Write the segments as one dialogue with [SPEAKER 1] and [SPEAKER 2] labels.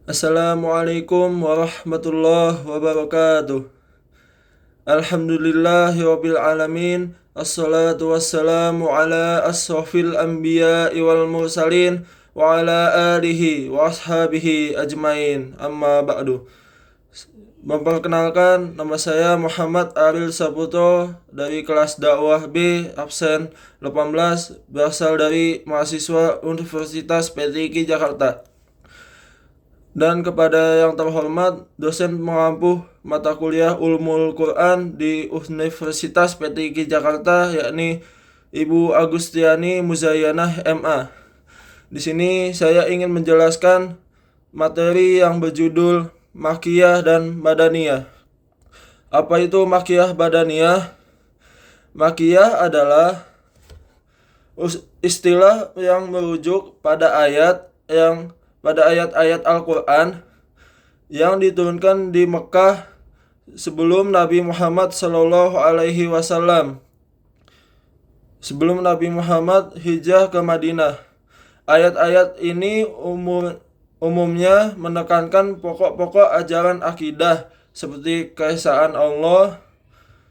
[SPEAKER 1] Assalamualaikum warahmatullahi wabarakatuh. Alhamdulillahirabbil alamin. Assalatu wassalamu ala asrofil anbiya'i wal mursalin wa ala alihi wa ashabihi ajmain. Amma ba'du. Memperkenalkan, nama saya Muhammad Aril Saputo dari kelas dakwah B absen 18, berasal dari mahasiswa Universitas PTIQ Jakarta. Dan kepada yang terhormat dosen pengampu mata kuliah Ulumul Quran di Universitas PTIQ Jakarta, yakni Ibu Agustiani Muzayanah MA. Di sini saya ingin menjelaskan materi yang berjudul Makiyah dan Madaniyah. Apa itu Makiyah Madaniyah? Makiyah adalah istilah yang merujuk pada ayat-ayat Al-Quran yang diturunkan di Mekah sebelum Nabi Muhammad SAW, sebelum Nabi Muhammad hijrah ke Madinah. Ayat-ayat ini umumnya menekankan pokok-pokok ajaran akidah seperti keesaan Allah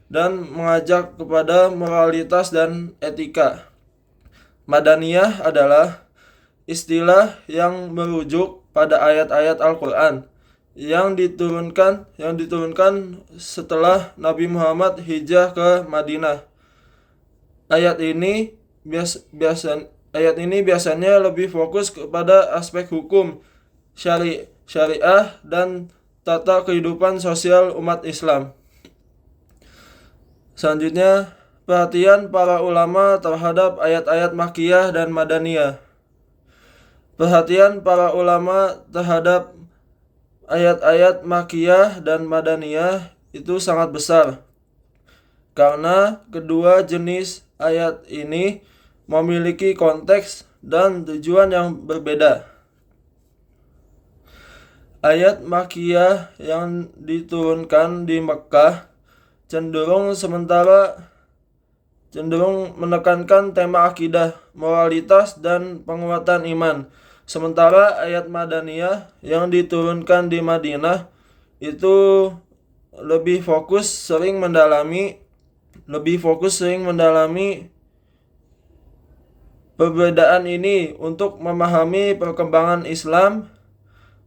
[SPEAKER 1] dan mengajak kepada moralitas dan etika. Madaniyah adalah istilah yang merujuk pada ayat-ayat Al-Quran yang diturunkan setelah Nabi Muhammad hijrah ke Madinah. Ayat ini biasanya lebih fokus kepada aspek hukum, syariah dan tata kehidupan sosial umat Islam. Selanjutnya, perhatian para ulama terhadap ayat-ayat Makkiyah dan Madaniyah. Perhatian para ulama terhadap ayat-ayat Makkiyah dan Madaniyah itu sangat besar, karena kedua jenis ayat ini memiliki konteks dan tujuan yang berbeda. Ayat Makkiyah yang diturunkan di Mekkah cenderung menekankan tema akidah, moralitas, dan penguatan iman. Sementara ayat Madaniyah yang diturunkan di Madinah itu lebih fokus sering mendalami perbedaan ini untuk memahami perkembangan Islam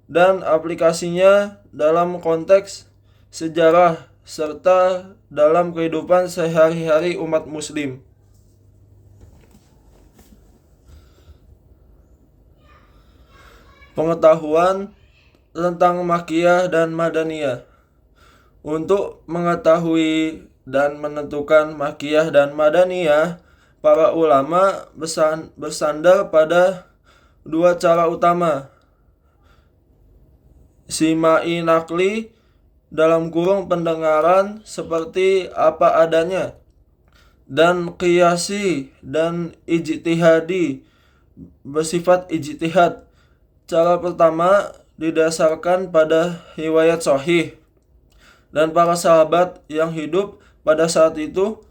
[SPEAKER 1] dan aplikasinya dalam konteks sejarah serta dalam kehidupan sehari-hari umat muslim. Pengetahuan tentang Makkiyah dan Madaniyah. Untuk mengetahui dan menentukan Makkiyah dan Madaniyah, para ulama bersandar pada dua cara utama. Simai nakli pendengaran seperti apa adanya, dan qiyasi dan ijtihadi bersifat ijtihad. Cara pertama didasarkan pada riwayat sahih dan para sahabat yang hidup pada saat itu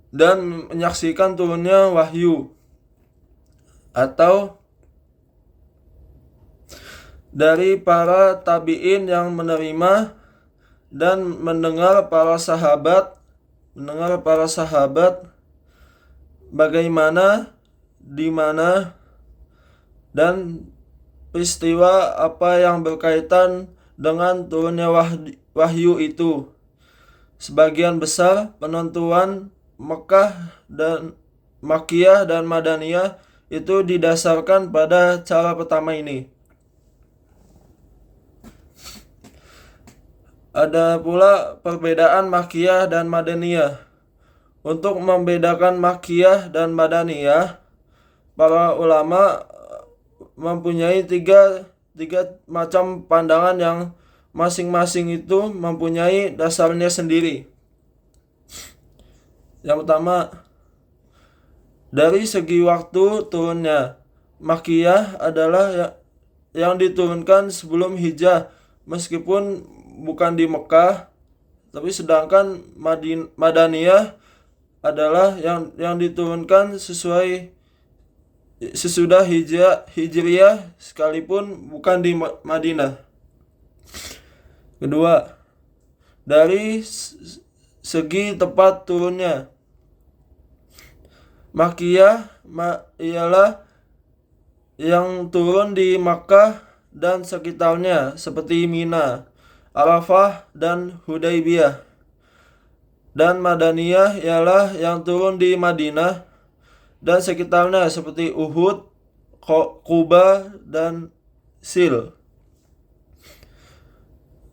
[SPEAKER 1] dan menyaksikan turunnya wahyu, atau dari para tabi'in yang menerima dan mendengar para sahabat bagaimana, di mana, dan peristiwa apa yang berkaitan dengan turunnya wahyu itu. Sebagian besar penentuan Makkiyah dan Madaniyah itu didasarkan pada cara pertama ini. Ada pula perbedaan Makkiyah dan Madaniyah. Untuk membedakan Makkiyah dan Madaniyah, para ulama mempunyai tiga macam pandangan yang masing-masing itu mempunyai dasarnya sendiri. Yang pertama, dari segi waktu turunnya, Makkiyah adalah yang diturunkan sebelum hijrah, meskipun bukan di Mekah, tapi sedangkan Madaniyah adalah yang diturunkan sesuai sesudah Hijriah sekalipun bukan di Madinah. Kedua, dari segi tempat turunnya, Makkiyah ialah yang turun di Makkah dan sekitarnya seperti Mina, Arafah, dan Hudaybiyah. Dan Madaniyah ialah yang turun di Madinah dan sekitarnya seperti Uhud, Quba, dan Sil.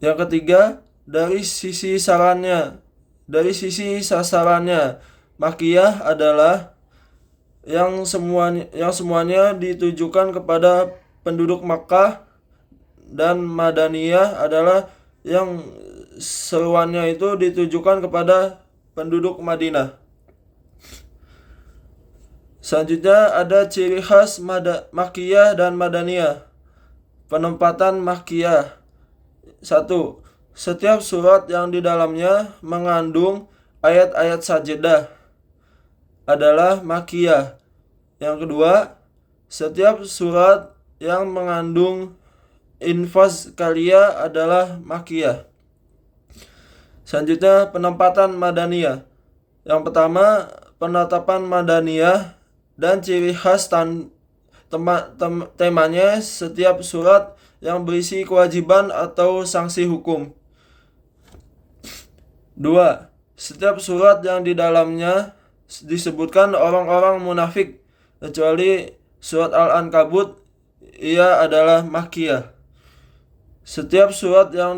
[SPEAKER 1] Yang ketiga, dari sisi sasarannya, Makkiyah adalah yang semuanya ditujukan kepada penduduk Makkah, dan Madaniyah adalah yang seruannya itu ditujukan kepada penduduk Madinah. Selanjutnya ada ciri khas Makkiyah dan Madaniyah. Penempatan Makkiyah. 1. Setiap surat yang di dalamnya mengandung ayat-ayat sajadah adalah Makkiyah. Yang kedua, setiap surat yang mengandung infaz kalia adalah Makkiyah. Selanjutnya, penempatan Madaniyah. Yang pertama, penetapan Madaniyah dan ciri khas temanya setiap surat yang berisi kewajiban atau sanksi hukum. 2. Setiap surat yang di dalamnya disebutkan orang-orang munafik, kecuali surat Al-Ankabut, ia adalah Makkiyah. Setiap surat yang